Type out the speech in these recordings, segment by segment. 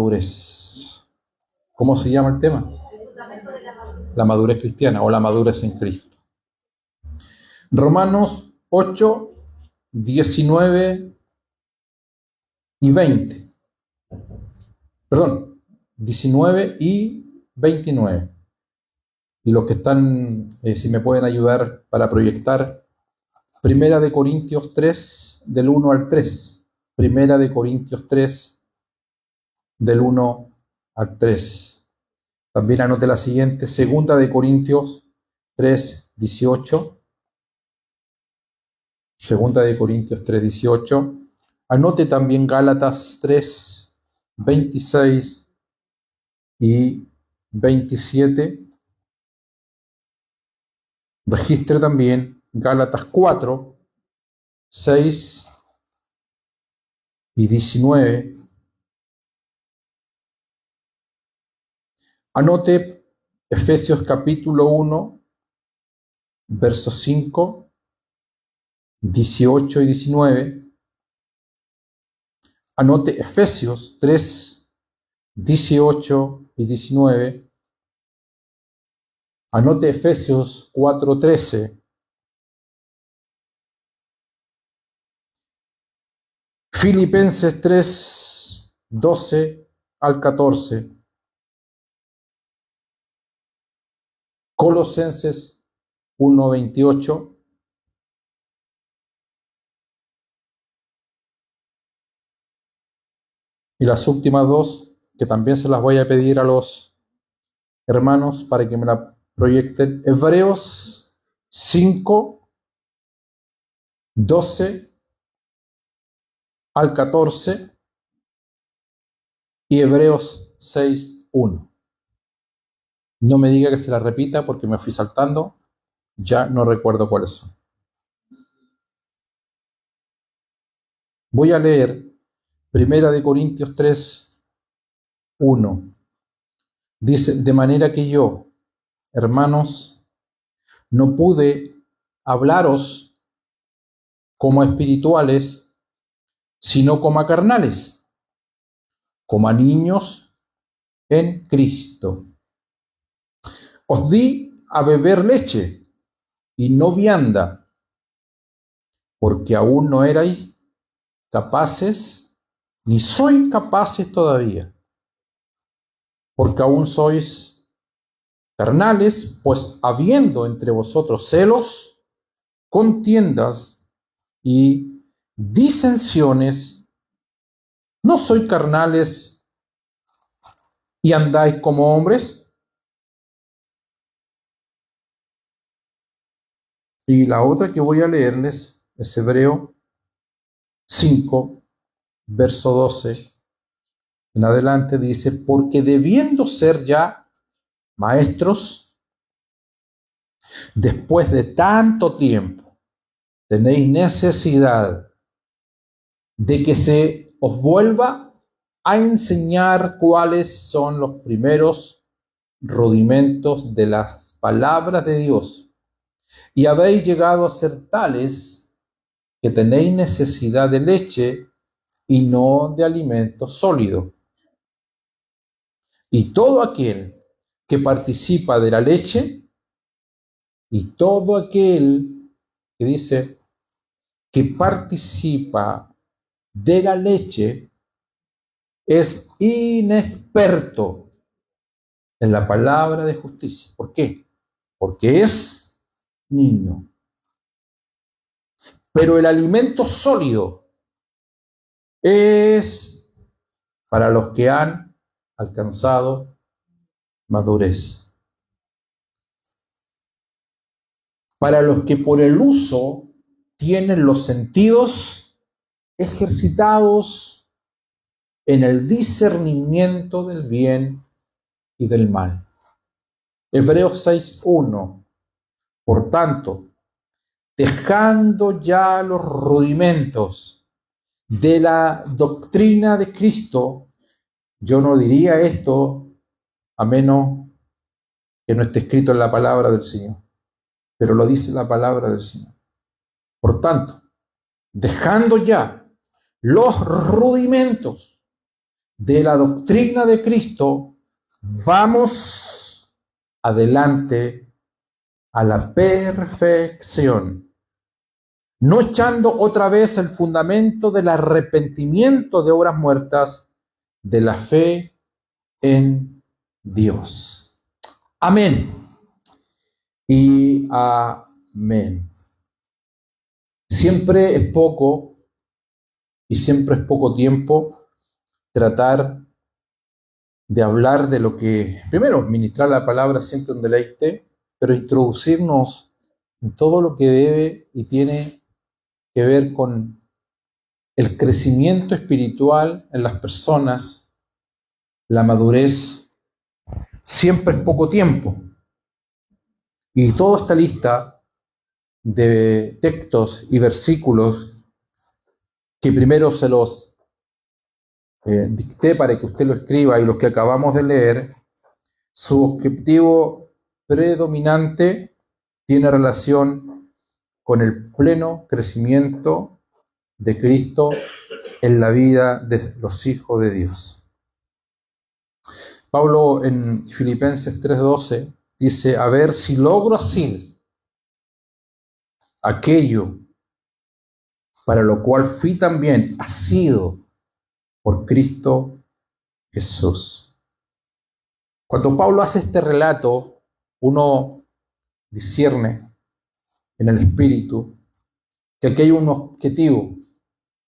madurez. ¿Cómo se llama el tema? La madurez cristiana o la madurez en Cristo. Romanos 8, 19 y 20. Perdón, 19 y 29. Y los que están, si me pueden ayudar para proyectar, Primera de Corintios 3, del 1 al 3. Primera de Corintios 3, del 1 al 3. También anote la siguiente, Segunda de Corintios 3, 18. Segunda de Corintios 3, 18. Anote también Gálatas 3, 26 y 27. Registre también Gálatas 4, 6 y 19. Anote Efesios capítulo 1, versos 5, 18 y 19. Anote Efesios 3, 18 y 19. Anote Efesios 4, 13. Filipenses 3, 12 al 14. Colosenses 1, 28. Y las últimas dos, que también se las voy a pedir a los hermanos para que me la proyecten. Hebreos 5, 12 al 14 y Hebreos 6, 1. No me diga que se la repita porque me fui saltando, ya no recuerdo cuáles son. Voy a leer Primera de Corintios 3, 1. Dice, de manera que yo, hermanos, no pude hablaros como a espirituales, sino como a carnales, como a niños en Cristo. Os di a beber leche y no vianda, porque aún no erais capaces, ni sois capaces todavía, porque aún sois carnales, pues habiendo entre vosotros celos, contiendas y disensiones, ¿no sois carnales y andáis como hombres? Y la otra que voy a leerles es Hebreo 5, verso 12 en adelante, dice, porque debiendo ser ya maestros, después de tanto tiempo, tenéis necesidad de que se os vuelva a enseñar cuáles son los primeros rudimentos de las palabras de Dios. Y habéis llegado a ser tales que tenéis necesidad de leche y no de alimento sólido. Y todo aquel que participa de la leche, y todo aquel que dice que participa de la leche, es inexperto en la palabra de justicia. ¿Por qué? Porque es niño. Pero el alimento sólido es para los que han alcanzado madurez. Para los que por el uso tienen los sentidos ejercitados en el discernimiento del bien y del mal. Hebreos 6:1. Por tanto, dejando ya los rudimentos de la doctrina de Cristo, yo no diría esto a menos que no esté escrito en la palabra del Señor, pero lo dice la palabra del Señor. Por tanto, dejando ya los rudimentos de la doctrina de Cristo, vamos adelante a la perfección, no echando otra vez el fundamento del arrepentimiento de obras muertas, de la fe en Dios. Amén y amén. Siempre es poco y siempre es poco tiempo tratar de hablar de lo que, primero, ministrar la palabra siempre un deleite, pero introducirnos en todo lo que debe y tiene que ver con el crecimiento espiritual en las personas, la madurez, siempre es poco tiempo. Y toda esta lista de textos y versículos que primero se los dicté para que usted lo escriba y los que acabamos de leer, su objetivo predominante tiene relación con el pleno crecimiento de Cristo en la vida de los hijos de Dios. Pablo en Filipenses 3:12 dice, a ver si logro así aquello para lo cual fui también asido por Cristo Jesús. Cuando Pablo hace este relato, uno discierne en el espíritu que aquí hay un objetivo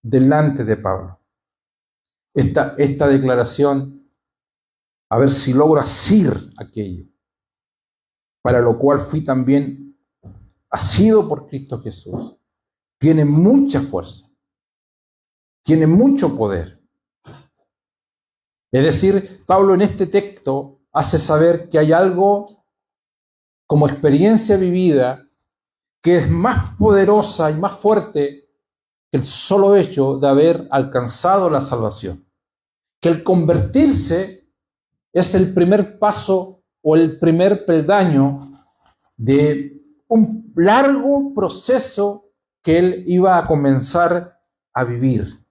delante de Pablo. Esta declaración, a ver si logro asir aquello, para lo cual fui también asido por Cristo Jesús, tiene mucha fuerza, tiene mucho poder. Es decir, Pablo en este texto hace saber que hay algo como experiencia vivida que es más poderosa y más fuerte que el solo hecho de haber alcanzado la salvación. Que el convertirse es el primer paso o el primer peldaño de un largo proceso que él iba a comenzar a vivir.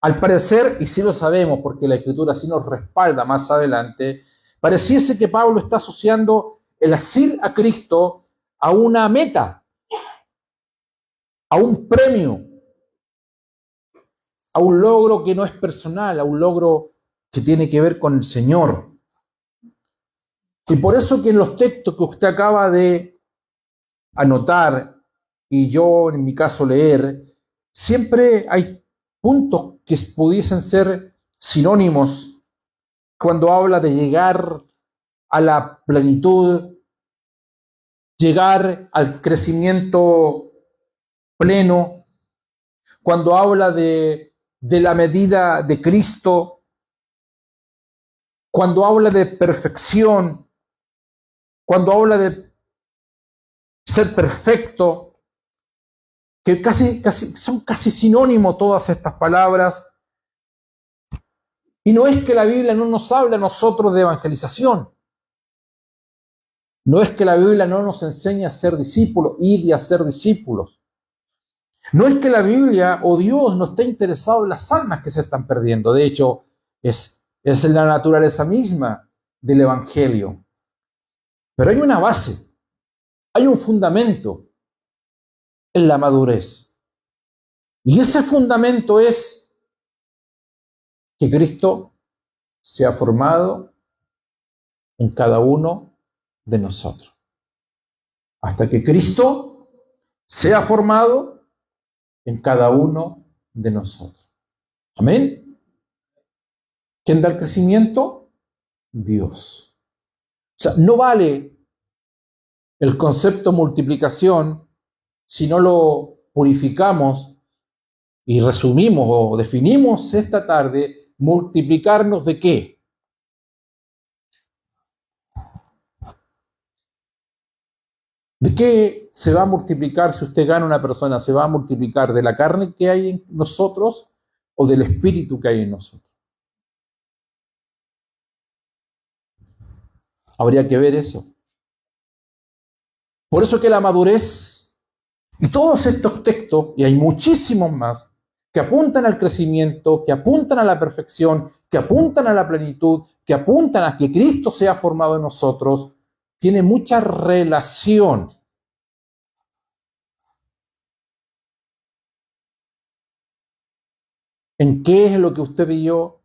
Al parecer, y sí lo sabemos porque la Escritura sí nos respalda más adelante, pareciese que Pablo está asociando el asir a Cristo a una meta, a un premio, a un logro que no es personal, a un logro que tiene que ver con el Señor. Y por eso que en los textos que usted acaba de anotar, y yo en mi caso leer, siempre hay puntos que pudiesen ser sinónimos cuando habla de llegar a la plenitud, llegar al crecimiento pleno, cuando habla de la medida de Cristo, cuando habla de perfección, cuando habla de ser perfecto, que son casi sinónimos todas estas palabras. Y no es que la Biblia no nos hable a nosotros de evangelización. No es que la Biblia no nos enseñe a ser discípulos y a ser discípulos. No es que la Biblia o Dios no esté interesado en las almas que se están perdiendo. De hecho, es la naturaleza misma del Evangelio. Pero hay una base, hay un fundamento en la madurez. Y ese fundamento es que Cristo se ha formado en cada uno de nosotros. Hasta que Cristo sea formado en cada uno de nosotros. Amén. ¿Quién da el crecimiento? Dios. O sea, no vale el concepto multiplicación si no lo purificamos y resumimos o definimos esta tarde, multiplicarnos ¿de qué? ¿De qué se va a multiplicar si usted gana una persona? ¿Se va a multiplicar de la carne que hay en nosotros o del espíritu que hay en nosotros? Habría que ver eso. Por eso que la madurez y todos estos textos, y hay muchísimos más, que apuntan al crecimiento, que apuntan a la perfección, que apuntan a la plenitud, que apuntan a que Cristo sea formado en nosotros, tiene mucha relación. ¿En qué es lo que usted y yo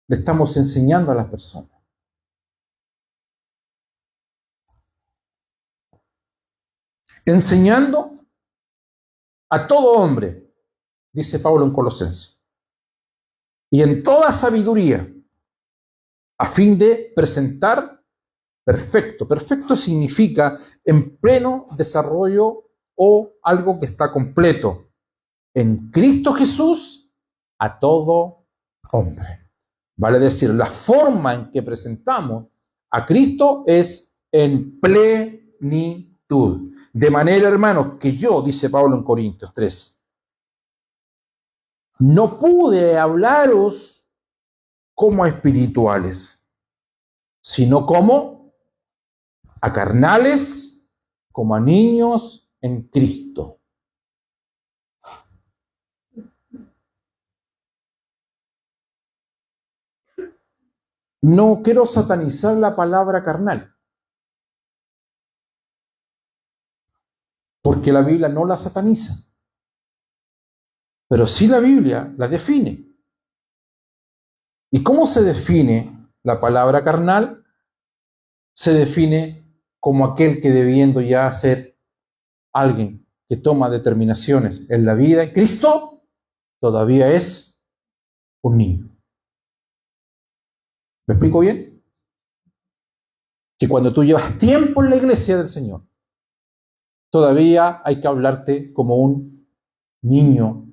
le estamos enseñando a las personas? Enseñando a todo hombre, dice Pablo en Colosenses, y en toda sabiduría, a fin de presentar perfecto. Perfecto significa en pleno desarrollo o algo que está completo. En Cristo Jesús a todo hombre. Vale decir, la forma en que presentamos a Cristo es en plenitud. De manera, hermanos, que yo, dice Pablo en Corintios 3, no pude hablaros como a espirituales, sino como a carnales, como a niños en Cristo. No quiero satanizar la palabra carnal, porque la Biblia no la sataniza, pero sí la Biblia la define. ¿Y cómo se define la palabra carnal? Se define como aquel que, debiendo ya ser alguien que toma determinaciones en la vida en Cristo, todavía es un niño. ¿Me explico bien? Que cuando tú llevas tiempo en la iglesia del Señor, todavía hay que hablarte como un niño,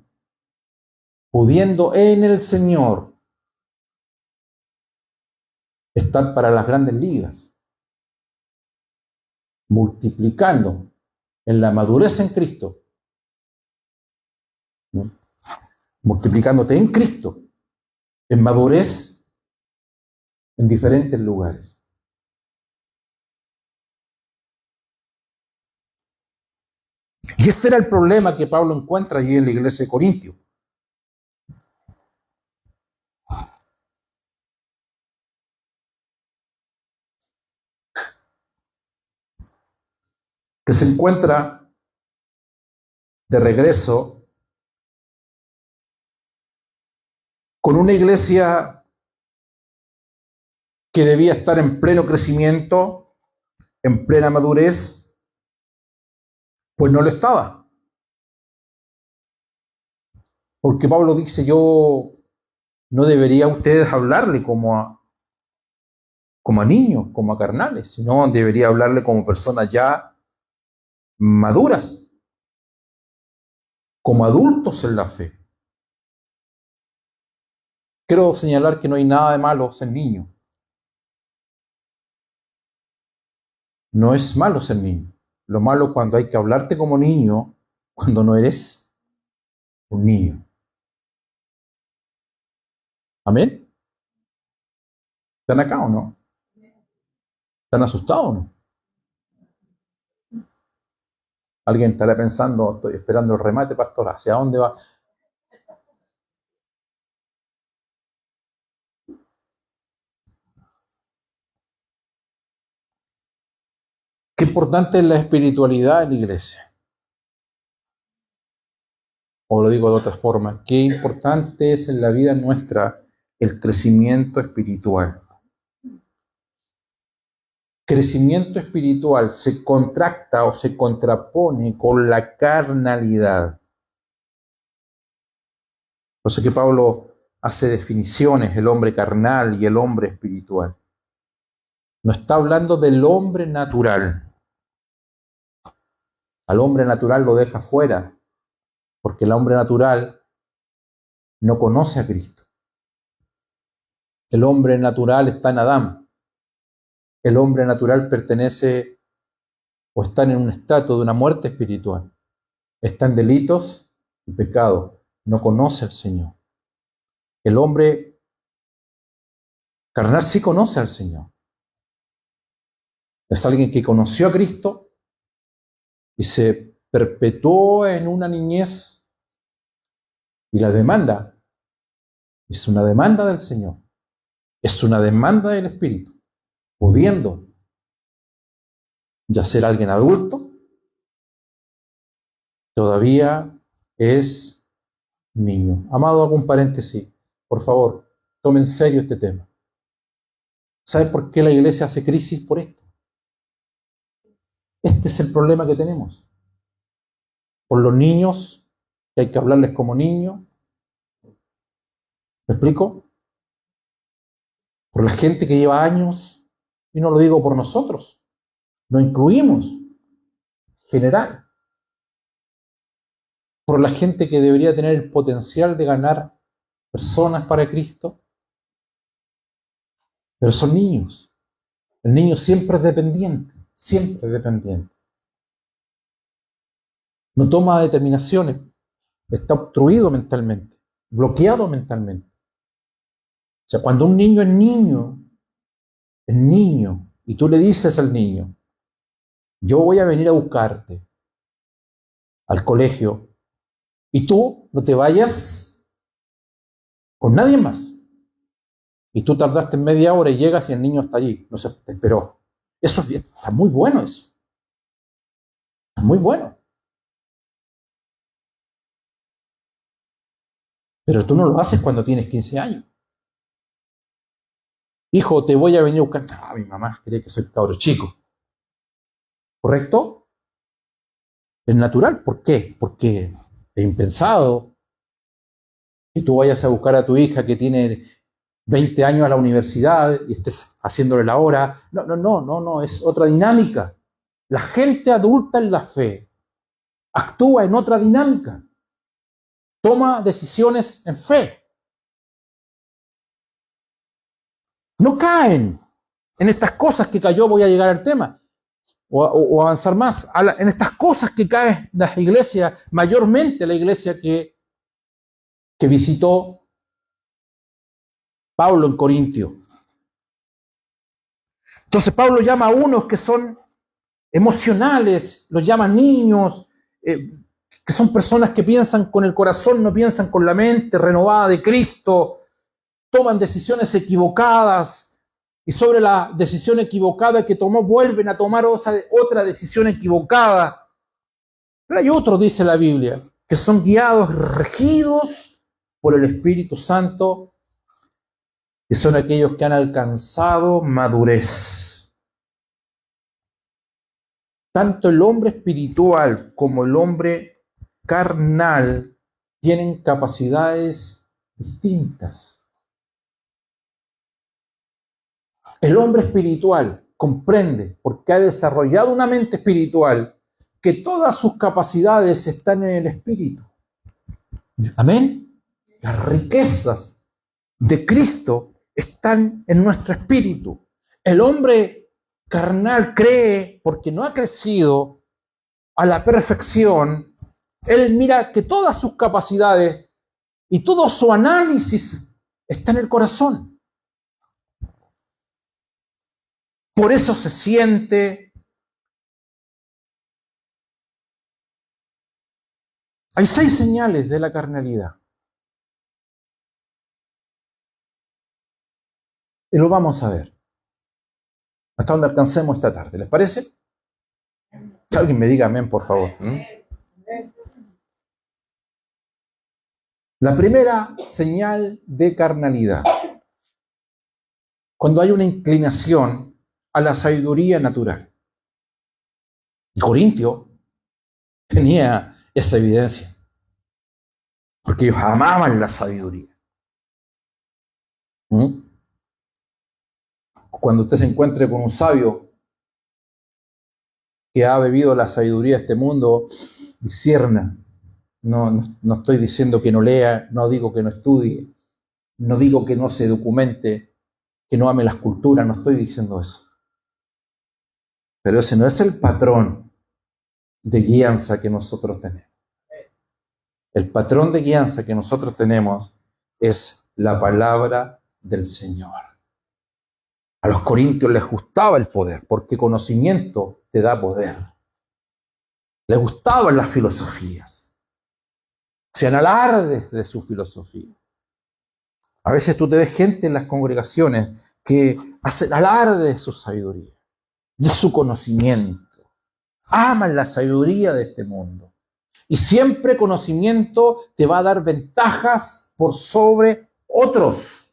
pudiendo en el Señor estar para las grandes ligas, multiplicando en la madurez en Cristo, ¿no? Multiplicándote en Cristo, en madurez en diferentes lugares. Y este era el problema que Pablo encuentra allí en la iglesia de Corintio. Que se encuentra de regreso con una iglesia que debía estar en pleno crecimiento, en plena madurez, pues no lo estaba. Porque Pablo dice, yo no debería a ustedes hablarle como a niños, como a carnales, sino debería hablarle como personas ya maduras, como adultos en la fe. Quiero señalar que no hay nada de malo ser niño. No es malo ser niño. Lo malo es cuando hay que hablarte como niño, cuando no eres un niño. ¿Amén? ¿Están acá o no? ¿Están asustados o no? Alguien estará pensando, estoy esperando el remate, pastor, ¿hacia dónde va? Qué importante es la espiritualidad en la iglesia. O lo digo de otra forma, qué importante es en la vida nuestra el crecimiento espiritual. Crecimiento espiritual se contracta o se contrapone con la carnalidad. Por eso que Pablo hace definiciones, el hombre carnal y el hombre espiritual. No está hablando del hombre natural. Al hombre natural lo deja fuera, porque el hombre natural no conoce a Cristo. El hombre natural está en Adán. El hombre natural pertenece o está en un estado de una muerte espiritual. Está en delitos y pecados. No conoce al Señor. El hombre carnal sí conoce al Señor. Es alguien que conoció a Cristo y se perpetuó en una niñez Y la demanda es una demanda del Señor. Es una demanda del Espíritu. Pudiendo ya ser alguien adulto, todavía es niño. Amado, hago un paréntesis. Por favor, tome en serio este tema. ¿Sabe por qué la iglesia hace crisis por esto? Este es el problema que tenemos. Por los niños, que hay que hablarles como niños. ¿Me explico? Por la gente que lleva años, y no lo digo por nosotros, nos incluimos, general. Por la gente que debería tener el potencial de ganar personas para Cristo, pero son niños. El niño siempre es dependiente, siempre es dependiente. No toma determinaciones, está obstruido mentalmente, bloqueado mentalmente. O sea, cuando un niño es niño, y tú le dices al niño, yo voy a venir a buscarte al colegio, y tú no te vayas con nadie más. Y tú tardaste media hora y llegas y el niño está allí, no se te esperó. Eso está muy bueno eso. Está muy bueno. Pero tú no lo haces cuando tienes 15 años. Hijo, te voy a venir a buscar. Ah, mi mamá cree que soy cabro chico. ¿Correcto? Es natural. ¿Por qué? Porque es impensado que tú vayas a buscar a tu hija que tiene 20 años a la universidad y estés haciéndole la hora. No, es otra dinámica. La gente adulta en la fe actúa en otra dinámica. Toma decisiones en fe. No caen en estas cosas que cayó, voy a llegar al tema, o avanzar más, en estas cosas que caen las iglesias, mayormente la iglesia que visitó Pablo en Corintio. Entonces Pablo llama a unos que son emocionales, los llama niños, que son personas que piensan con el corazón, no piensan con la mente renovada de Cristo, toman decisiones equivocadas, y sobre la decisión equivocada que tomó vuelven a tomar otra decisión equivocada. Pero hay otros, dice la Biblia, que son guiados, regidos por el Espíritu Santo, que son aquellos que han alcanzado madurez. Tanto el hombre espiritual como el hombre carnal tienen capacidades distintas. El hombre espiritual comprende, porque ha desarrollado una mente espiritual, que todas sus capacidades están en el espíritu. Amén. Las riquezas de Cristo están en nuestro espíritu. El hombre carnal cree, porque no ha crecido a la perfección, él mira que todas sus capacidades y todo su análisis está en el corazón. Por eso se siente. Hay 6 señales de la carnalidad. Y lo vamos a ver. Hasta donde alcancemos esta tarde. ¿Les parece? Que alguien me diga amén, por favor. La primera señal de carnalidad. Cuando hay una inclinación a la sabiduría natural. Y Corintio tenía esa evidencia. Porque ellos amaban la sabiduría. Cuando usted se encuentre con un sabio que ha bebido la sabiduría de este mundo, discierna. No estoy diciendo que no lea, no digo que no estudie, no digo que no se documente, que no ame las culturas, no estoy diciendo eso. Pero ese no es el patrón de guianza que nosotros tenemos. El patrón de guianza que nosotros tenemos es la palabra del Señor. A los corintios les gustaba el poder, porque conocimiento te da poder. Les gustaban las filosofías. sean alardes de su filosofía. A veces tú te ves gente en las congregaciones que hacen alarde de su sabiduría, de su conocimiento. Aman la sabiduría de este mundo. Y siempre conocimiento te va a dar ventajas por sobre otros.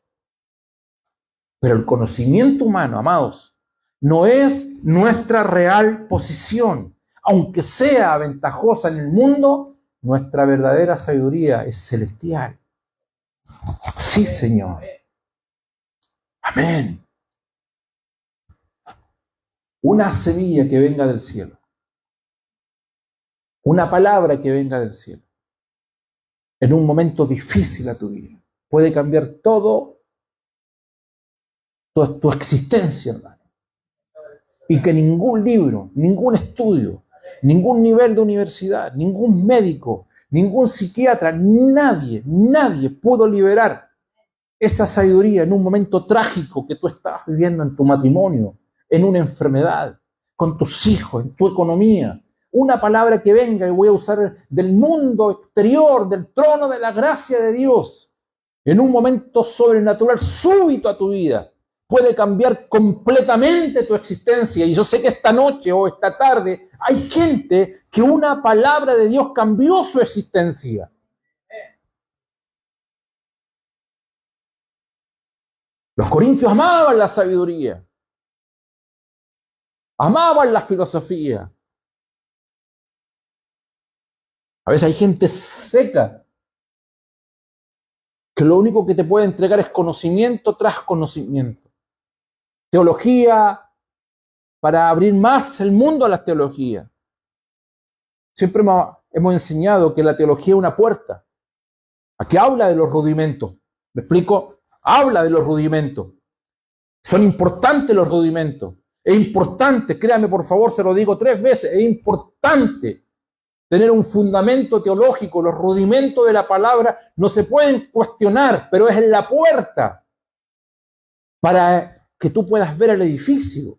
Pero el conocimiento humano, amados, no es nuestra real posición. Aunque sea ventajosa en el mundo, nuestra verdadera sabiduría es celestial. Sí, Señor. Amén. Una semilla que venga del cielo. Una palabra que venga del cielo. En un momento difícil a tu vida. Puede cambiar todo tu existencia, hermano. Y que ningún libro, ningún estudio, ningún nivel de universidad, ningún médico, ningún psiquiatra, nadie pudo liberar esa sabiduría en un momento trágico que tú estabas viviendo en tu matrimonio, en una enfermedad, con tus hijos, en tu economía. Una palabra que venga, y voy a usar del mundo exterior, del trono de la gracia de Dios, en un momento sobrenatural súbito a tu vida, puede cambiar completamente tu existencia. Y yo sé que esta noche o esta tarde hay gente que una palabra de Dios cambió su existencia. Los corintios amaban la sabiduría, amaban la filosofía. A veces hay gente seca que lo único que te puede entregar es conocimiento tras conocimiento. Teología para abrir más el mundo a la teología. Siempre hemos enseñado que la teología es una puerta. Aquí habla de los rudimentos. ¿Me explico? Habla de los rudimentos. Son importantes los rudimentos. Es importante, créame por favor, se lo digo 3 veces, es importante tener un fundamento teológico. Los rudimentos de la palabra no se pueden cuestionar, pero es la puerta para que tú puedas ver el edificio.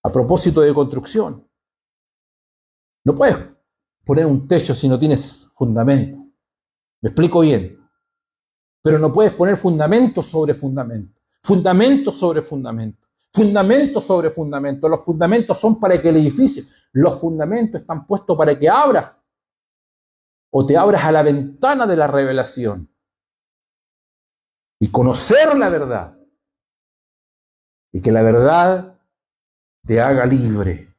A propósito de construcción, no puedes poner un techo si no tienes fundamento. ¿Me explico bien? Pero no puedes poner fundamento sobre fundamento, fundamento sobre fundamento, fundamento sobre fundamento. Los fundamentos son para que el edificio, los fundamentos están puestos para que abras o te abras a la ventana de la revelación y conocer la verdad y que la verdad te haga libre.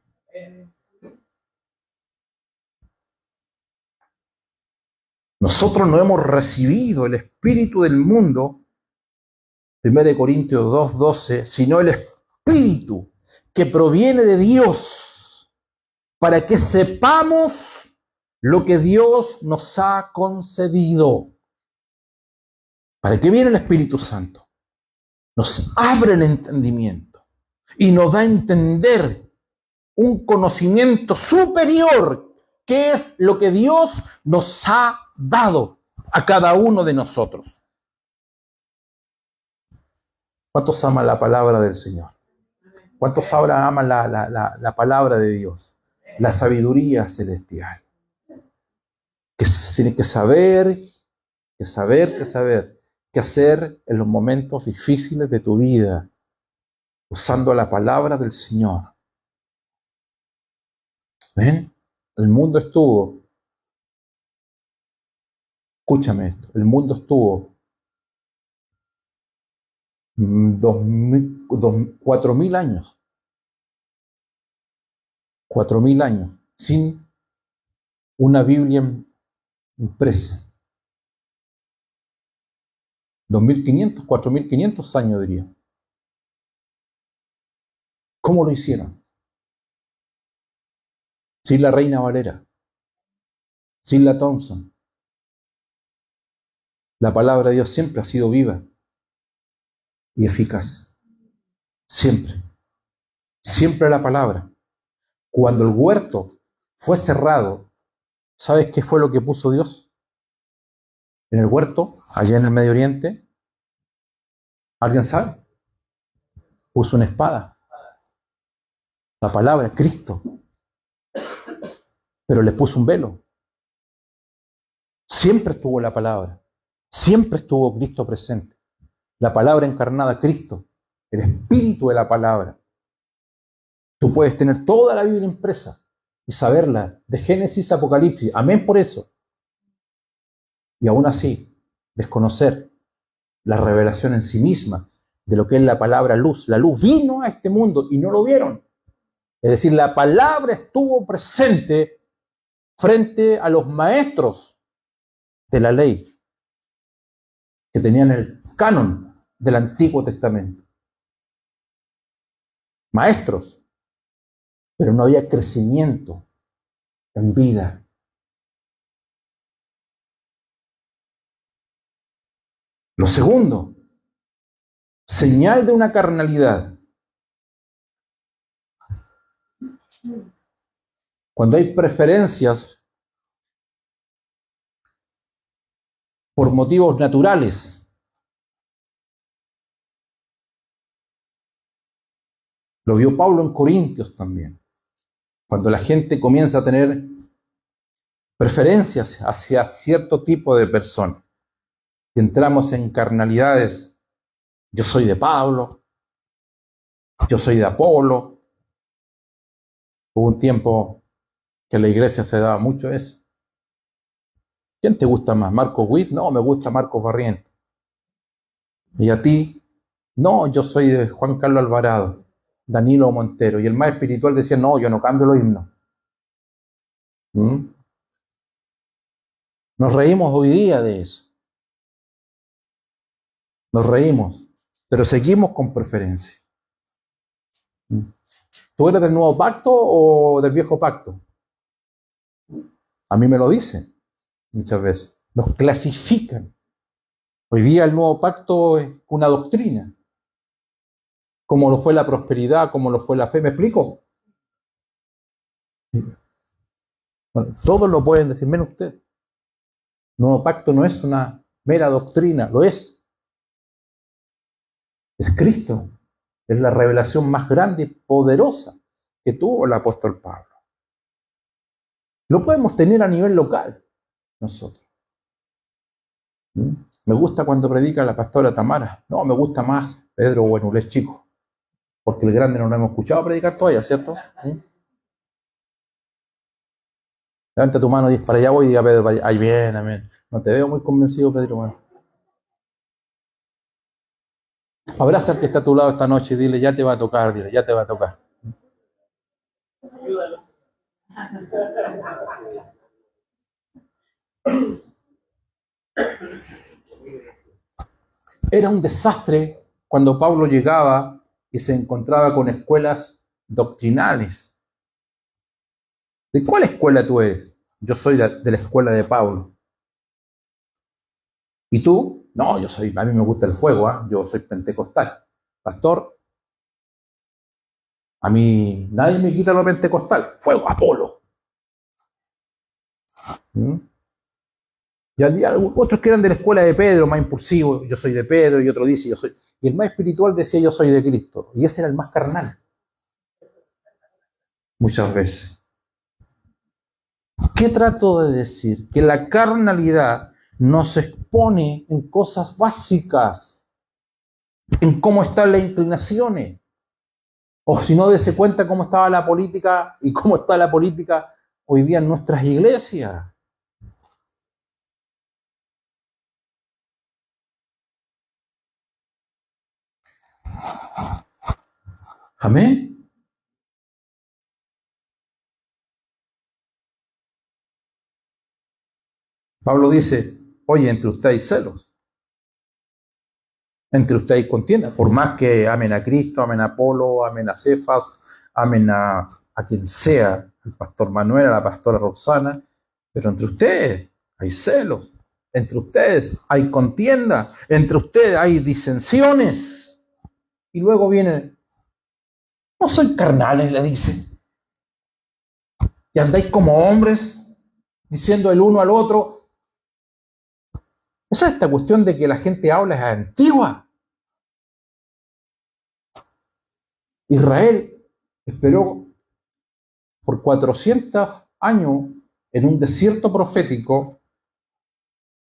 Nosotros no hemos recibido el espíritu del mundo, 1 Corintios 2:12, sino el espíritu que proviene de Dios, para que sepamos lo que Dios nos ha concedido. ¿Para qué viene el Espíritu Santo? Nos abre el entendimiento y nos da a entender un conocimiento superior, que es lo que Dios nos ha dado a cada uno de nosotros. ¿Cuántos aman la palabra del Señor? ¿Cuántos ahora aman la palabra de Dios? La sabiduría celestial. Que tienes que saber qué hacer en los momentos difíciles de tu vida, usando la palabra del Señor. ¿Ven? El mundo estuvo, escúchame esto, el mundo estuvo 4.000 años, 4.000 años, sin una Biblia impresa. 2.500, 4.500 años diría. ¿Cómo lo hicieron? Sin la Reina Valera, sin la Thompson. La palabra de Dios siempre ha sido viva y eficaz. Siempre. Siempre la palabra. Cuando el huerto fue cerrado, ¿sabes qué fue lo que puso Dios? En el huerto, allá en el Medio Oriente, ¿alguien sabe? Puso una espada. La palabra, Cristo. Pero le puso un velo. Siempre estuvo la palabra, siempre estuvo Cristo presente. La palabra encarnada, Cristo, el espíritu de la palabra. Tú puedes tener toda la Biblia impresa y saberla, de Génesis a Apocalipsis. Amén por eso. Y aún así, desconocer la revelación en sí misma de lo que es la palabra luz. La luz vino a este mundo y no lo vieron. Es decir, la palabra estuvo presente frente a los maestros de la ley que tenían el canon del Antiguo Testamento. Maestros, pero no había crecimiento en vida. Lo segundo, señal de una carnalidad. Cuando hay preferencias por motivos naturales. Lo vio Pablo en Corintios también. Cuando la gente comienza a tener preferencias hacia cierto tipo de persona. Si entramos en carnalidades, yo soy de Pablo, yo soy de Apolo. Hubo un tiempo que en la iglesia se daba mucho eso. ¿Quién te gusta más? ¿Marcos Witt? No, me gusta Marcos Barrientos. ¿Y a ti? No, yo soy de Juan Carlos Alvarado, Danilo Montero. Y el más espiritual decía, no, yo no cambio los himnos. Nos reímos hoy día de eso. Nos reímos, pero seguimos con preferencia. ¿Tú eres del nuevo pacto o del viejo pacto? A mí me lo dicen muchas veces. Nos clasifican. Hoy día el nuevo pacto es una doctrina. Como lo fue la prosperidad, como lo fue la fe. ¿Me explico? Bueno, todos lo pueden decir, menos usted. El nuevo pacto no es una mera doctrina, lo es. Es Cristo. Es la revelación más grande y poderosa que tuvo el apóstol Pablo. Lo podemos tener a nivel local, nosotros. Me gusta cuando predica la pastora Tamara. No, me gusta más Pedro Buenulés chico, porque el grande no lo hemos escuchado predicar todavía, ¿cierto? Levanta tu mano y para allá voy y diga Pedro, ahí bien, amén. No te veo muy convencido, Pedro. Bueno. Abraza al que está a tu lado esta noche y dile, ya te va a tocar, dile, ya te va a tocar. Era un desastre cuando Pablo llegaba y se encontraba con escuelas doctrinales. ¿De cuál escuela tú eres? Yo soy de la escuela de Pablo. ¿Y tú? No, a mí me gusta el fuego, ¿eh? Yo soy pentecostal. Pastor, a mí nadie me quita lo pentecostal. Fuego, Apolo. Y al día otros que eran de la escuela de Pedro, más impulsivos, yo soy de Pedro, y otro dice, yo soy. Y el más espiritual decía, yo soy de Cristo. Y ese era el más carnal. Muchas veces. ¿Qué trato de decir? Que la carnalidad nos expone en cosas básicas, en cómo están las inclinaciones. O si no, dése cuenta cómo estaba la política y cómo está la política hoy día en nuestras iglesias. Amén. Pablo dice, oye, entre ustedes hay celos. Entre ustedes hay contienda. Por más que amen a Cristo, amen a Apolo, amen a Cefas, amen a quien sea, al pastor Manuel, a la pastora Roxana, pero entre ustedes hay celos. Entre ustedes hay contienda. Entre ustedes hay disensiones. Y luego viene, no soy carnales, le dice. Y andáis como hombres, diciendo el uno al otro. Esa es esta cuestión de que la gente habla es antigua. Israel esperó por 400 años en un desierto profético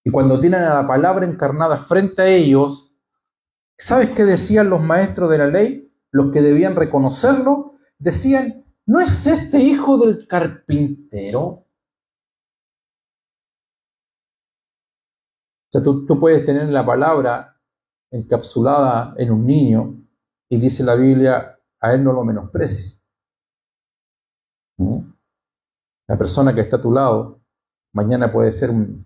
Y cuando tienen a la palabra encarnada frente a ellos, ¿sabes qué decían los maestros de la ley? Los que debían reconocerlo, decían, ¿no es este hijo del carpintero? O sea, tú puedes tener la palabra encapsulada en un niño y dice la Biblia, a él no lo menosprecies. La persona que está a tu lado mañana puede ser un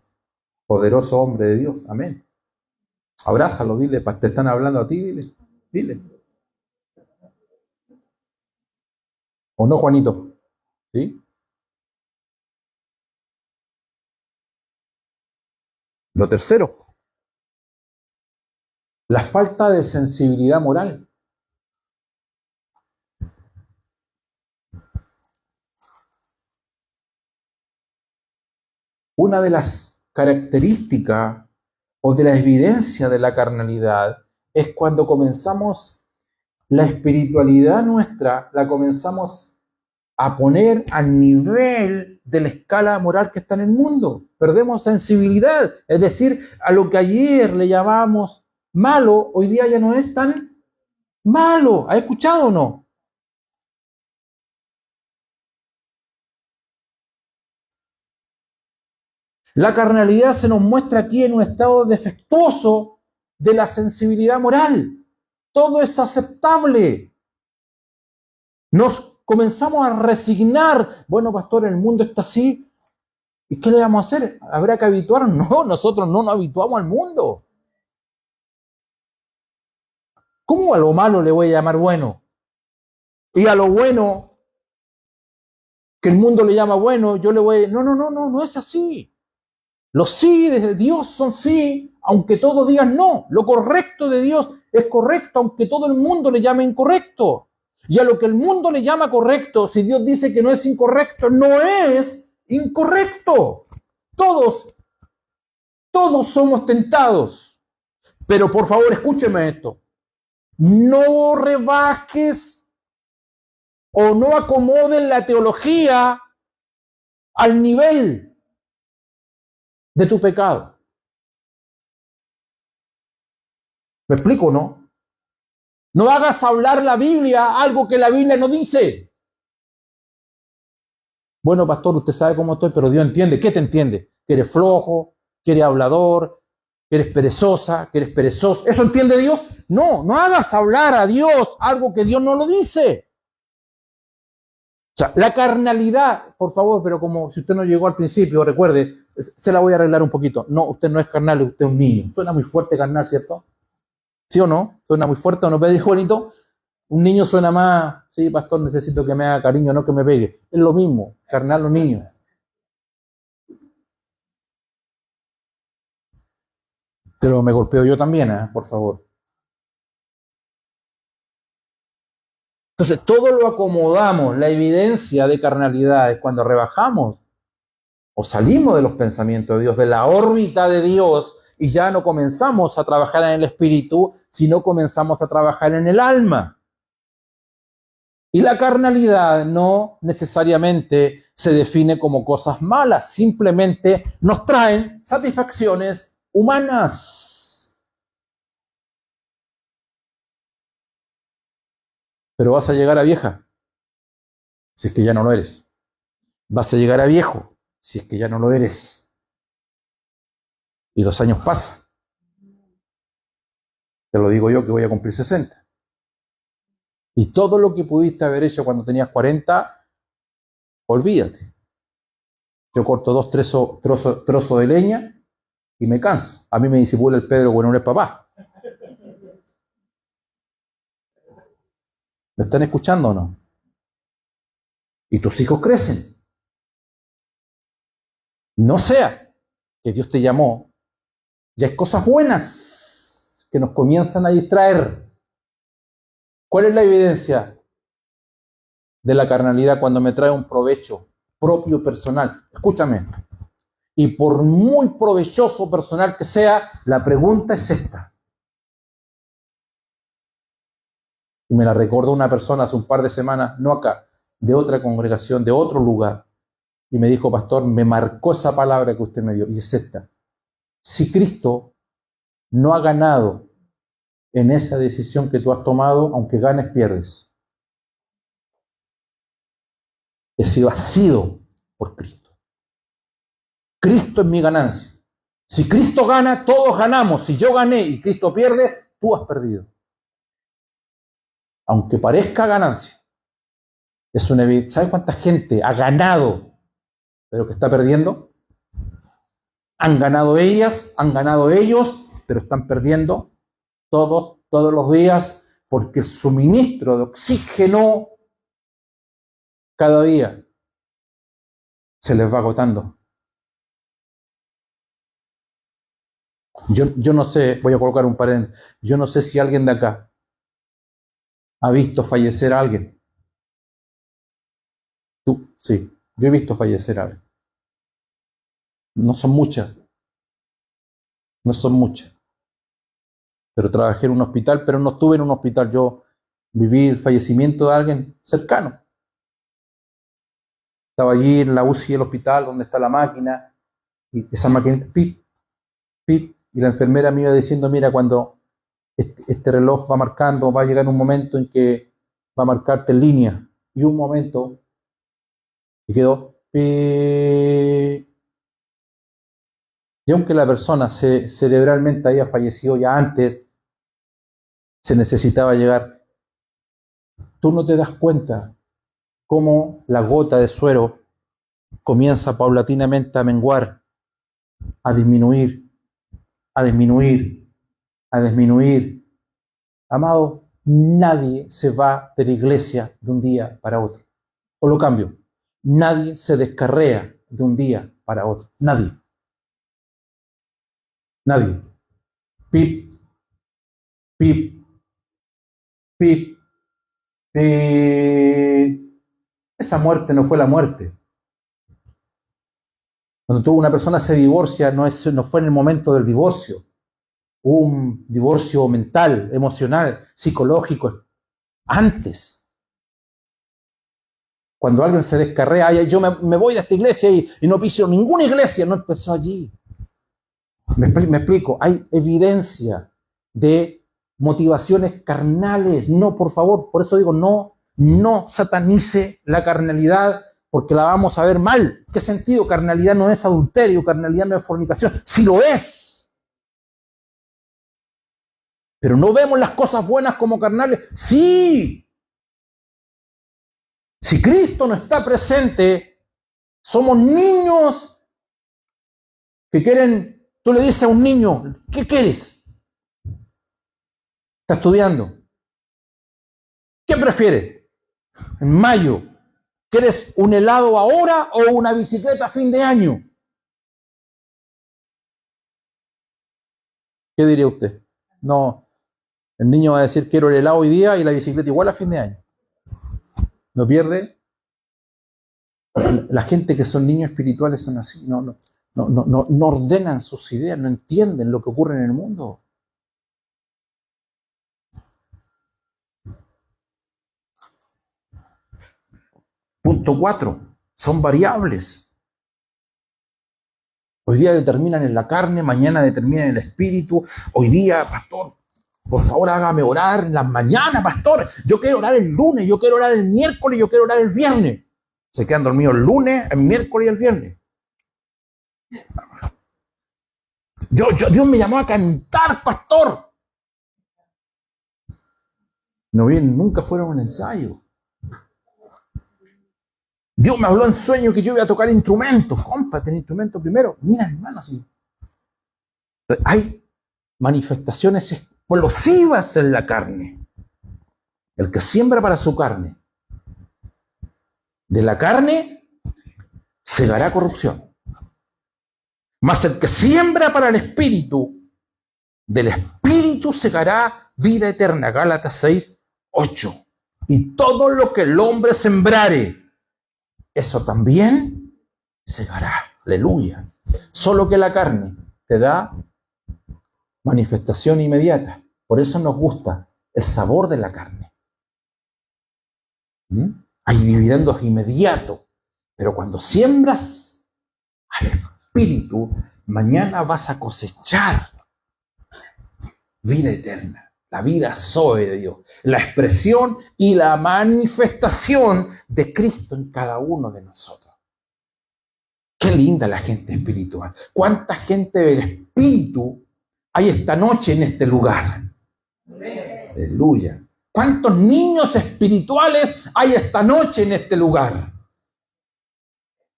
poderoso hombre de Dios. Amén. Abrázalo, dile, te están hablando a ti, dile. ¿O no, Juanito? ¿Sí? Lo tercero, la falta de sensibilidad moral. Una de las características o de la evidencia de la carnalidad es cuando comenzamos la espiritualidad nuestra, la comenzamos a poner al nivel de la escala moral que está en el mundo. Perdemos sensibilidad, es decir, a lo que ayer le llamábamos malo, hoy día ya no es tan malo. ¿Ha escuchado o no? La carnalidad se nos muestra aquí en un estado defectuoso de la sensibilidad moral. Todo es aceptable. Nos comenzamos a resignar. Bueno, pastor, el mundo está así. ¿Y qué le vamos a hacer? ¿Habrá que habituarnos? No, nosotros no nos habituamos al mundo. ¿Cómo a lo malo le voy a llamar bueno? Y a lo bueno, que el mundo le llama bueno, yo le voy a... No es así. Los sí de Dios son sí, aunque todos digan no. Lo correcto de Dios es correcto, aunque todo el mundo le llame incorrecto. Y a lo que el mundo le llama correcto, si Dios dice que no es incorrecto, no es incorrecto. Todos somos tentados. Pero por favor, escúcheme esto. No rebajes o no acomodes la teología al nivel de tu pecado. ¿Me explico, no? No hagas hablar la Biblia algo que la Biblia no dice. Bueno, pastor, usted sabe cómo estoy, pero Dios entiende. ¿Qué te entiende? Que eres flojo, que eres hablador, que eres perezosa, que eres perezoso. ¿Eso entiende Dios? No hagas hablar a Dios algo que Dios no lo dice. O sea, la carnalidad, por favor, pero como si usted no llegó al principio, recuerde, se la voy a arreglar un poquito. No, usted no es carnal, usted es un niño. Suena muy fuerte carnal, ¿cierto? ¿Sí o no? ¿Suena muy fuerte o no? ¿Ve, Juanito? Un niño suena más, sí, pastor, necesito que me haga cariño, no que me pegue. Es lo mismo, carnal los niños. Pero me golpeo yo también, por favor. Entonces, todo lo acomodamos, la evidencia de carnalidad es cuando rebajamos o salimos de los pensamientos de Dios, de la órbita de Dios, y ya no comenzamos a trabajar en el espíritu, sino comenzamos a trabajar en el alma. Y la carnalidad no necesariamente se define como cosas malas, simplemente nos traen satisfacciones humanas. Pero vas a llegar a vieja, si es que ya no lo eres. Vas a llegar a viejo, si es que ya no lo eres. Y los años pasan. Te lo digo yo que voy a cumplir 60. Y todo lo que pudiste haber hecho cuando tenías 40, olvídate. Yo corto 2 trozos de leña y me canso. A mí me disipula el Pedro cuando no eres papá. ¿Me están escuchando o no? Y tus hijos crecen. No sea que Dios te llamó. Ya hay cosas buenas que nos comienzan a distraer. ¿Cuál es la evidencia de la carnalidad cuando me trae un provecho propio personal? Escúchame. Y por muy provechoso personal que sea, la pregunta es esta. Y me la recordó una persona hace un par de semanas, no acá, de otra congregación, de otro lugar. Y me dijo, pastor, me marcó esa palabra que usted me dio. Y es esta. si Cristo no ha ganado en esa decisión que tú has tomado, aunque ganes, pierdes. He sido asido por Cristo. Cristo es mi ganancia. Si Cristo gana, todos ganamos. Si yo gané y Cristo pierde, tú has perdido. Aunque parezca ganancia, es una evidencia. ¿Sabes cuánta gente ha ganado, pero que está perdiendo? Han ganado ellas, han ganado ellos, pero están perdiendo todos los días, porque el suministro de oxígeno cada día se les va agotando. Yo no sé, voy a colocar un paréntesis, yo no sé si alguien de acá ha visto fallecer a alguien. Tú, sí, yo he visto fallecer a alguien. No son muchas, pero trabajé en un hospital, pero no estuve en un hospital, yo viví el fallecimiento de alguien cercano. Estaba allí en la UCI del hospital, donde está la máquina, y esa máquina, pip, pip, y la enfermera me iba diciendo, mira, cuando este reloj va marcando, va a llegar un momento en que va a marcarte en línea, y un momento, y quedó, y aunque la persona cerebralmente haya fallecido ya antes, se necesitaba llegar. Tú no te das cuenta cómo la gota de suero comienza paulatinamente a menguar, a disminuir, a disminuir, a disminuir. Amado, nadie se va de la iglesia de un día para otro. O lo cambio, nadie se descarrea de un día para otro. Nadie. Nadie. Pip, pip, pip, pip. Esa muerte no fue la muerte. Cuando una persona se divorcia, no fue en el momento del divorcio. Un divorcio mental, emocional, psicológico, antes. Cuando alguien se descarrea, yo me voy de esta iglesia y no piso ninguna iglesia, no empezó allí. Me explico, hay evidencia de motivaciones carnales. No, por favor, por eso digo, no satanice la carnalidad, porque la vamos a ver mal. ¿Qué sentido? Carnalidad no es adulterio, carnalidad no es fornicación. Sí lo es. Pero no vemos las cosas buenas como carnales. Sí. Si Cristo no está presente, somos niños que quieren, tú le dices a un niño, ¿qué quieres? Está estudiando. ¿Qué prefieres? En mayo, ¿quieres un helado ahora o una bicicleta a fin de año? ¿Qué diría usted? No, el niño va a decir quiero el helado hoy día y la bicicleta igual a fin de año. ¿No pierde? La gente que son niños espirituales son así, no ordenan sus ideas, no entienden lo que ocurre en el mundo. Punto 4. Son variables. Hoy día determinan en la carne, mañana determinan en el espíritu. Hoy día, pastor, por favor hágame orar en la mañana, pastor. Yo quiero orar el lunes, yo quiero orar el miércoles, yo quiero orar el viernes. Se quedan dormidos el lunes, el miércoles y el viernes. Dios me llamó a cantar, pastor. No vienen, nunca fueron a un ensayo. Dios me habló en sueño que yo iba a tocar instrumentos. Cómprate el instrumento primero. Mira, hermano, así. Hay manifestaciones explosivas en la carne. El que siembra para su carne, de la carne segará corrupción. Mas el que siembra para el espíritu, del espíritu segará vida eterna. Gálatas 6, 8. Y todo lo que el hombre sembrare, eso también segará. Aleluya. Solo que la carne te da manifestación inmediata. Por eso nos gusta el sabor de la carne. Hay dividendos inmediatos. Pero cuando siembras al espíritu, mañana vas a cosechar vida eterna, la vida zoe de Dios, la expresión y la manifestación de Cristo en cada uno de nosotros. Qué linda la gente espiritual. ¿Cuánta gente del Espíritu hay esta noche en este lugar? Aleluya. ¿Cuántos niños espirituales hay esta noche en este lugar?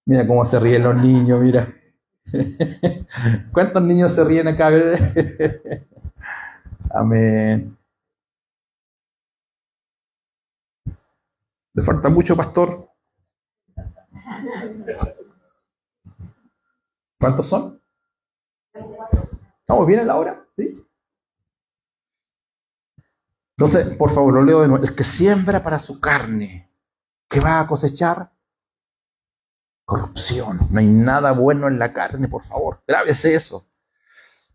Mira cómo se ríen los niños, mira. ¿Cuántos niños se ríen acá? Amén. ¿Le falta mucho, pastor? ¿Cuántos son? ¿Estamos bien a la hora? ¿Sí? Entonces, por favor, lo leo de nuevo. El que siembra para su carne, ¿qué va a cosechar? Corrupción. No hay nada bueno en la carne, por favor. Grábese eso.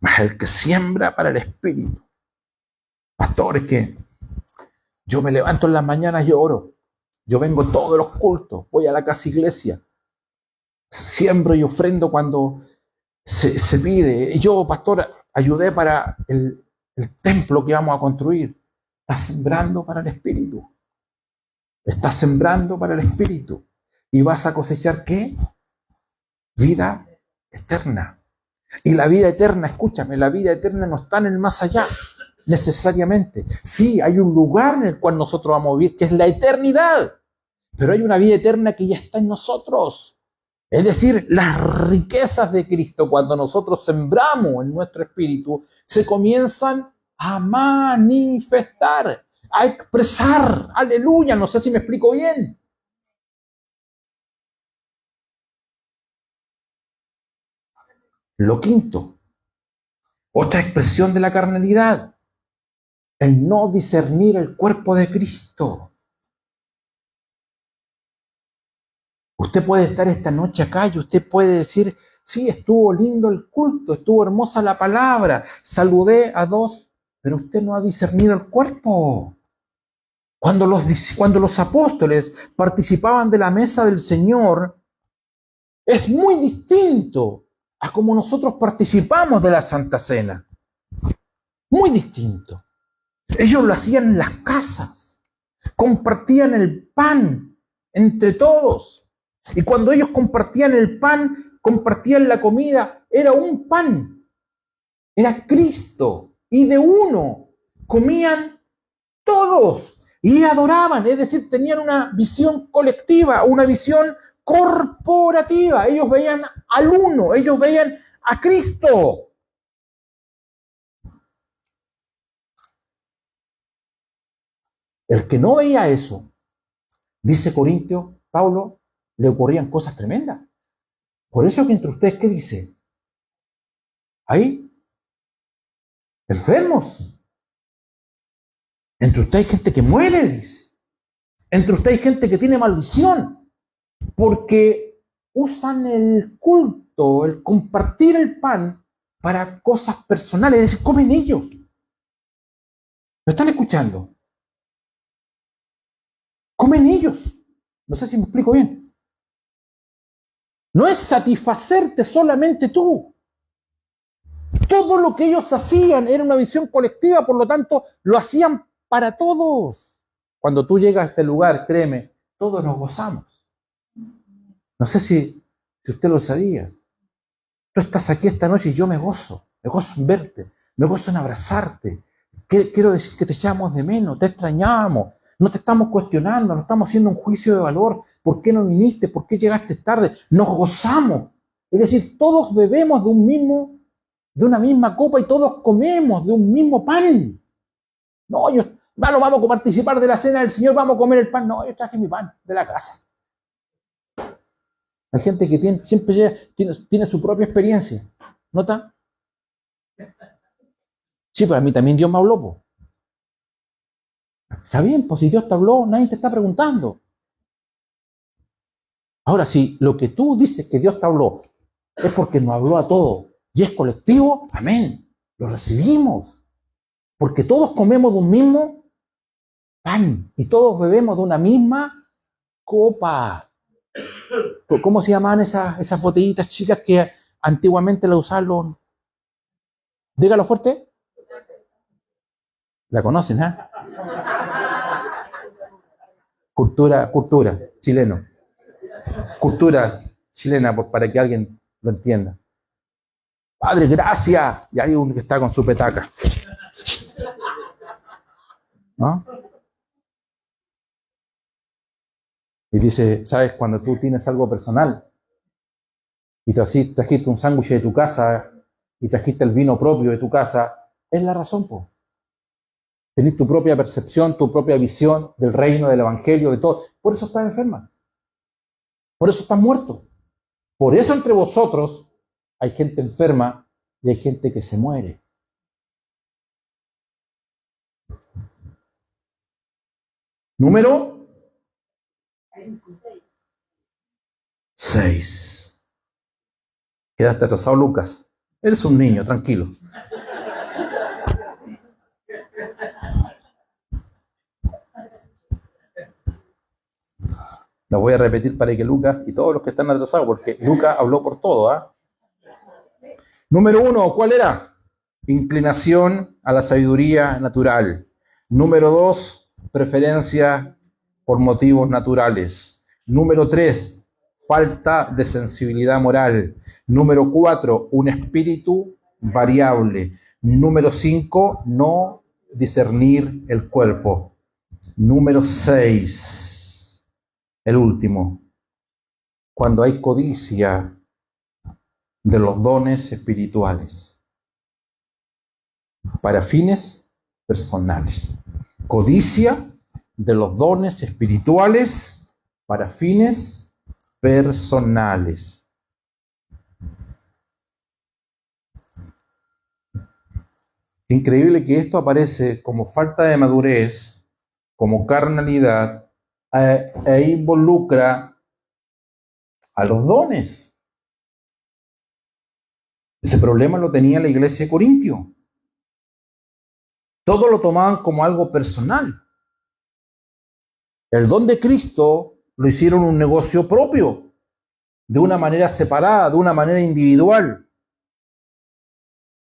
Mas el que siembra para el espíritu. Pastor, es que yo me levanto en las mañanas y oro. Yo vengo todos los cultos. Voy a la casa iglesia. Siembro y ofrendo cuando se pide. Y yo, pastor, ayudé para el templo que vamos a construir. Estás sembrando para el espíritu. Estás sembrando para el espíritu. Y vas a cosechar ¿qué? Vida eterna. Y la vida eterna, escúchame, la vida eterna no está en el más allá, necesariamente. Sí, hay un lugar en el cual nosotros vamos a vivir, que es la eternidad. Pero hay una vida eterna que ya está en nosotros. Es decir, las riquezas de Cristo, cuando nosotros sembramos en nuestro espíritu, se comienzan a manifestar, a expresar. Aleluya, no sé si me explico bien. Lo quinto, otra expresión de la carnalidad, el no discernir el cuerpo de Cristo. Usted puede estar esta noche acá y usted puede decir, sí, estuvo lindo el culto, estuvo hermosa la palabra, saludé a dos, pero usted no ha discernido el cuerpo. Cuando los apóstoles participaban de la mesa del Señor, es muy distinto a como nosotros participamos de la Santa Cena. Muy distinto. Ellos lo hacían en las casas, compartían el pan entre todos. Y cuando ellos compartían el pan, compartían la comida, era un pan, era Cristo, y de uno comían todos y adoraban, es decir, tenían una visión colectiva, una visión corporativa. Ellos veían al uno, ellos veían a Cristo. El que no veía eso, dice Corintios, Pablo, le ocurrían cosas tremendas. Por eso que entre ustedes, ¿qué dice? Hay enfermos. Entre ustedes hay gente que muere, dice. Entre ustedes hay gente que tiene maldición. Porque usan el culto, el compartir el pan para cosas personales. Es decir, comen ellos. ¿Me están escuchando? Comen ellos. No sé si me explico bien. No es satisfacerte solamente tú. Todo lo que ellos hacían era una visión colectiva, por lo tanto, lo hacían para todos. Cuando tú llegas a este lugar, créeme, todos nos gozamos. No sé si usted lo sabía. Tú estás aquí esta noche y yo me gozo en verte, me gozo en abrazarte. Quiero decir que te echamos de menos, te extrañamos, no te estamos cuestionando, no estamos haciendo un juicio de valor. ¿Por qué no viniste? ¿Por qué llegaste tarde? Nos gozamos. Es decir, todos bebemos de una misma copa y todos comemos de un mismo pan. No, hermano, vamos a participar de la cena del Señor, vamos a comer el pan. No, yo traje mi pan de la casa. Hay gente que siempre tiene su propia experiencia. ¿Nota? Sí, pero a mí también Dios me habló, po. Está bien, pues si Dios te habló, nadie te está preguntando. Ahora, si lo que tú dices que Dios te habló es porque nos habló a todos y es colectivo, amén, lo recibimos. Porque todos comemos de un mismo pan y todos bebemos de una misma copa. ¿Cómo se llamaban esas botellitas chicas que antiguamente la usaban los... Dígalo fuerte. La conocen, ¿ah? Cultura chileno. Cultura chilena, para que alguien lo entienda. Padre, gracias. Y hay uno que está con su petaca. ¿No? Y dice, ¿sabes? Cuando tú tienes algo personal y trajiste un sándwich de tu casa y trajiste el vino propio de tu casa, es la razón, po. Tenés tu propia percepción, tu propia visión del reino, del evangelio, de todo. Por eso estás enferma. Por eso estás muerto. Por eso entre vosotros hay gente enferma y hay gente que se muere. Número 6. Quedaste atrasado, Lucas. Eres un niño, tranquilo. La voy a repetir para que Lucas y todos los que están atrasados, porque Lucas habló por todo, ¿ah? Número 1, ¿cuál era? Inclinación a la sabiduría natural. Número 2, preferencia por motivos naturales. Número 3, falta de sensibilidad moral. Número 4, un espíritu variable. Número 5, no discernir el cuerpo. Número 6. El último, cuando hay codicia de los dones espirituales para fines personales. Codicia de los dones espirituales para fines personales. Increíble que esto aparece como falta de madurez, como carnalidad, e involucra a los dones. Ese problema lo tenía la iglesia de Corintio. Todos lo tomaban como algo personal. El don de Cristo lo hicieron un negocio propio, de una manera separada, de una manera individual.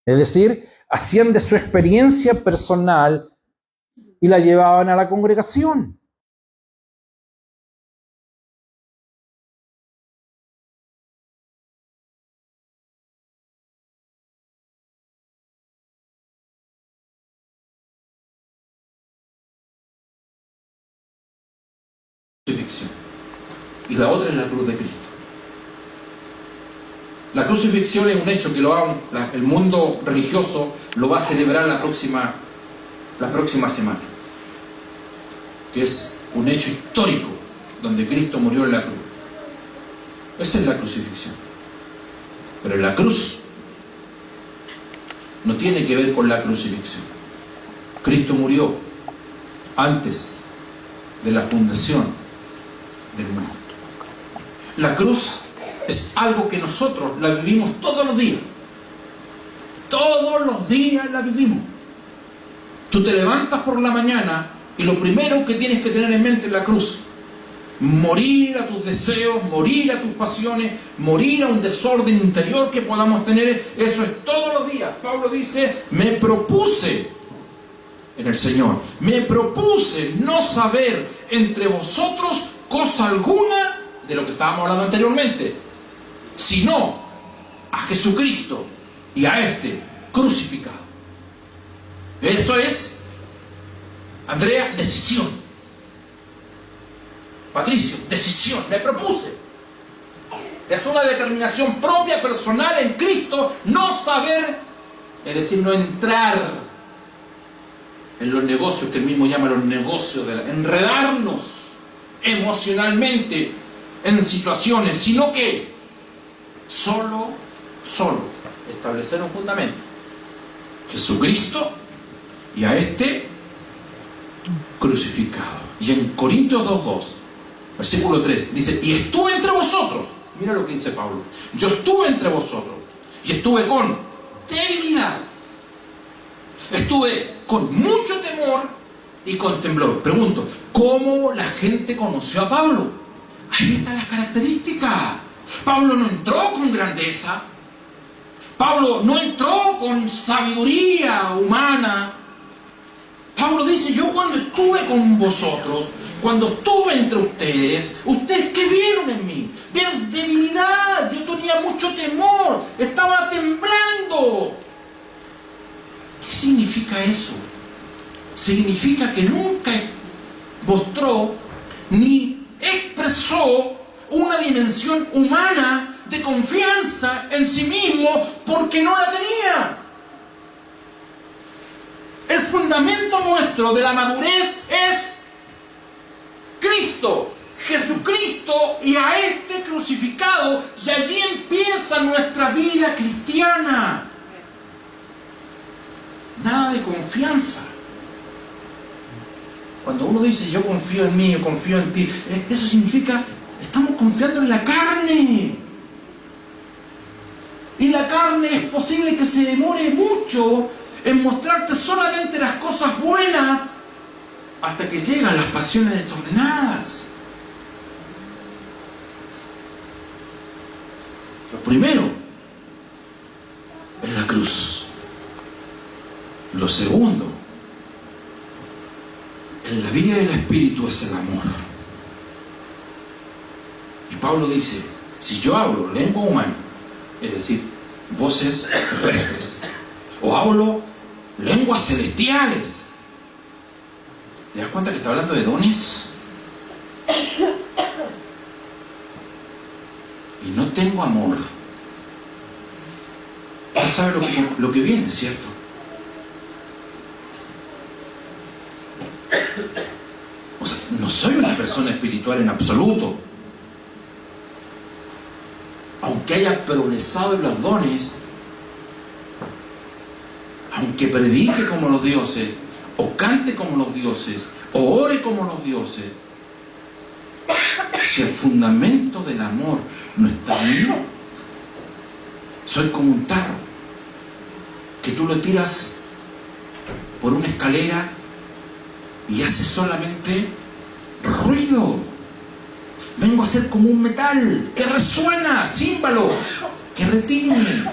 Es decir, hacían de su experiencia personal y la llevaban a la congregación. Y la otra es la cruz de Cristo. La crucifixión es un hecho que el mundo religioso lo va a celebrar la próxima semana, que es un hecho histórico donde Cristo murió en la cruz. Esa es la crucifixión. Pero la cruz no tiene que ver con la crucifixión. Cristo murió antes de la fundación del mundo. La cruz es algo que nosotros la vivimos todos los días. Todos los días la vivimos. Tú te levantas por la mañana y lo primero que tienes que tener en mente es la cruz. Morir a tus deseos, morir a tus pasiones, morir a un desorden interior que podamos tener. Eso es todos los días. Pablo dice, me propuse en el Señor, me propuse no saber entre vosotros cosa alguna de lo que estábamos hablando anteriormente, sino a Jesucristo y a este crucificado. Eso es, Andrea, decisión. Patricio, decisión, me propuse. Es una determinación propia, personal en Cristo, no saber, es decir, no entrar en los negocios que él mismo llama los negocios, enredarnos emocionalmente en situaciones, sino que solo establecer un fundamento: Jesucristo y a este crucificado. Y en Corintios 2:2, versículo 3, dice, y estuve entre vosotros. Mira lo que dice Pablo. Yo estuve entre vosotros y estuve con debilidad, estuve con mucho temor y con temblor. Pregunto, ¿cómo la gente conoció a Pablo? Ahí están las características. Pablo no entró con grandeza. Pablo no entró con sabiduría humana. Pablo dice, yo cuando estuve con vosotros, cuando estuve entre ustedes, ¿ustedes qué vieron en mí? Vieron debilidad, yo tenía mucho temor, estaba temblando. ¿Qué significa eso? Significa que nunca mostró ni expresó una dimensión humana de confianza en sí mismo porque no la tenía. El fundamento nuestro de la madurez es Cristo, Jesucristo y a este crucificado, y allí empieza nuestra vida cristiana. Nada de confianza. Cuando uno dice yo confío en mí, yo confío en ti, eso significa estamos confiando en la carne. Y la carne es posible que se demore mucho en mostrarte solamente las cosas buenas hasta que llegan las pasiones desordenadas. Lo primero es la cruz. Lo segundo, en la vida del Espíritu es el amor. Y Pablo dice, si yo hablo lengua humana, es decir, voces terrestres, o hablo lenguas celestiales, ¿te das cuenta que está hablando de dones? Y no tengo amor. Ya sabe lo que viene, ¿cierto? O sea, no soy una persona espiritual en absoluto. Aunque haya progresado en los dones, aunque predique como los dioses, o cante como los dioses, o ore como los dioses, si el fundamento del amor no está vivo, soy como un tarro que tú lo tiras por una escalera y hace solamente ruido. Vengo a ser como un metal que resuena, címbalo, que retiene.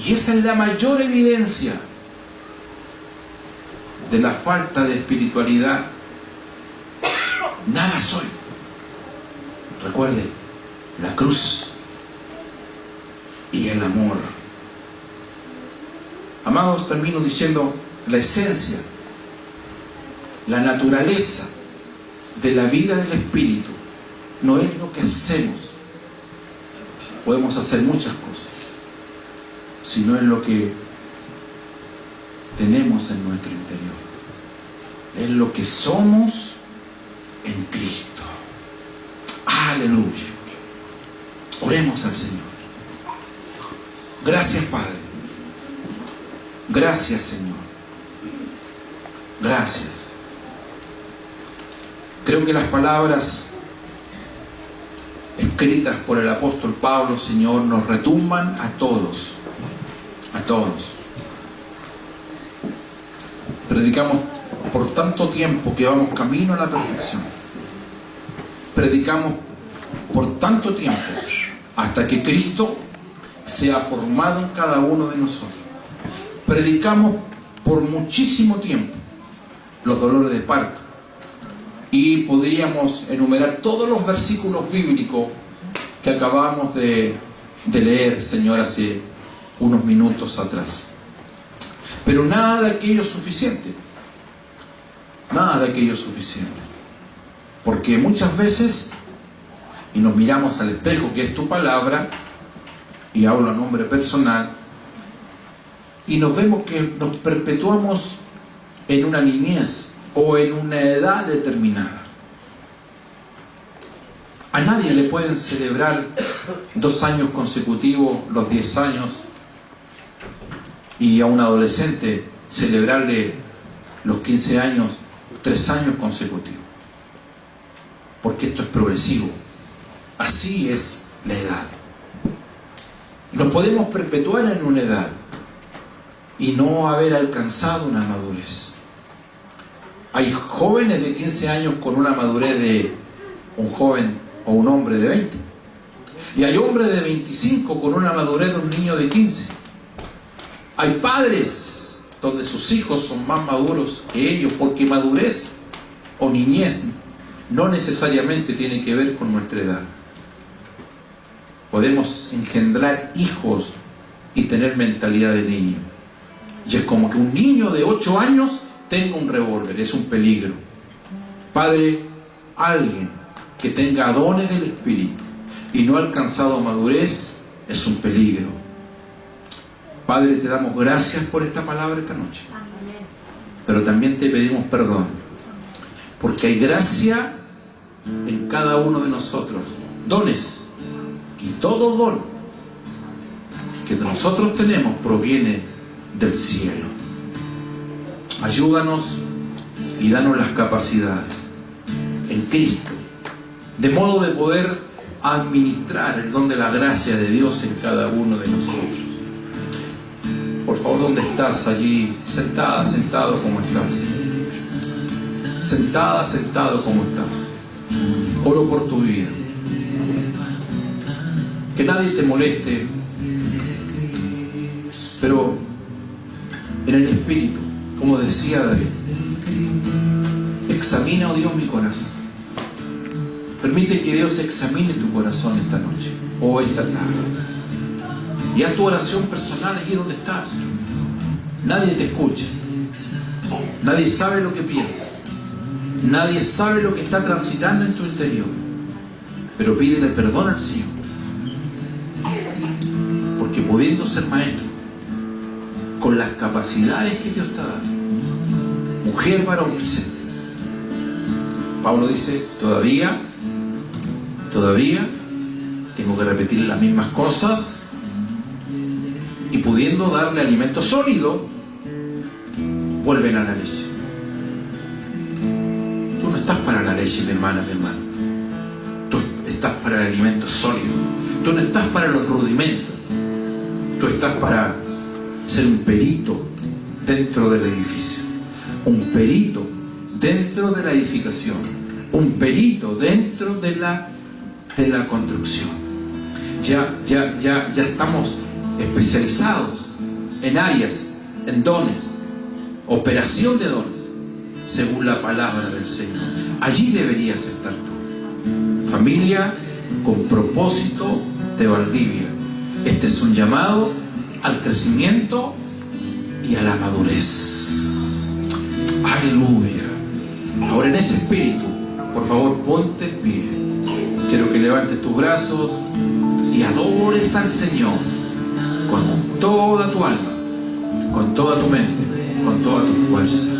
Y esa es la mayor evidencia de la falta de espiritualidad. Nada soy. Recuerde, la cruz y el amor. Amados, termino diciendo, la esencia, la naturaleza de la vida del Espíritu no es lo que hacemos. Podemos hacer muchas cosas, sino es lo que tenemos en nuestro interior. Es lo que somos en Cristo. Aleluya. Oremos al Señor. Gracias, Padre. Gracias, Señor. Gracias. Creo que las palabras escritas por el apóstol Pablo, Señor, nos retumban a todos. A todos. Predicamos por tanto tiempo que vamos camino a la perfección. Predicamos por tanto tiempo hasta que Cristo sea formado en cada uno de nosotros. Predicamos por muchísimo tiempo los dolores de parto. Y podríamos enumerar todos los versículos bíblicos que acabamos de leer, Señor, hace unos minutos atrás. Pero nada de aquello es suficiente. Nada de aquello es suficiente. Porque muchas veces, y nos miramos al espejo que es tu palabra, y hablo a nombre personal, y nos vemos que nos perpetuamos en una niñez o en una edad determinada. A nadie le pueden celebrar 2 años consecutivos los 10 años y a un adolescente celebrarle los 15 años 3 años consecutivos. Porque esto es progresivo. Así es la edad. Nos podemos perpetuar en una edad y no haber alcanzado una madurez. Hay jóvenes de 15 años con una madurez de un joven o un hombre de 20. Y hay hombres de 25 con una madurez de un niño de 15. Hay padres donde sus hijos son más maduros que ellos, porque madurez o niñez no necesariamente tiene que ver con nuestra edad. Podemos engendrar hijos y tener mentalidad de niño. Y es como que un niño de 8 años tenga un revólver, es un peligro. Padre, alguien que tenga dones del Espíritu y no ha alcanzado madurez es un peligro. Padre, te damos gracias por esta palabra esta noche, pero también te pedimos perdón, porque hay gracia en cada uno de nosotros, dones, y todo don que nosotros tenemos proviene del cielo. Ayúdanos y danos las capacidades en Cristo, de modo de poder administrar el don de la gracia de Dios en cada uno de nosotros. Por favor, ¿dónde estás? Allí, sentada, sentado, ¿cómo estás? Sentada, sentado, ¿cómo estás? Oro por tu vida. Que nadie te moleste, pero en el Espíritu, como decía David, examina, oh Dios, mi corazón. Permite que Dios examine tu corazón esta noche o esta tarde. Y haz tu oración personal allí donde estás. Nadie te escucha. Nadie sabe lo que piensas. Nadie sabe lo que está transitando en tu interior. Pero pídele perdón al Señor. Porque pudiendo ser maestro, con las capacidades que Dios te ha dado, mujer, varón, presente. Pablo dice, todavía tengo que repetir las mismas cosas, y pudiendo darle alimento sólido, vuelven a la leche. Tú no estás para la leche, mi hermana, mi hermano. Tú estás para el alimento sólido. Tú no estás para los rudimentos. Tú estás para ser un perito dentro del edificio, un perito dentro de la edificación, un perito dentro de la construcción. Ya estamos especializados en áreas, en dones, operación de dones, según la palabra del Señor. Allí deberías estar tú. Familia con propósito de Valdivia. Este es un llamado al crecimiento y a la madurez. Aleluya. Ahora en ese espíritu, por favor, ponte en pie. Quiero que levantes tus brazos y adores al Señor con toda tu alma, con toda tu mente, con toda tu fuerza.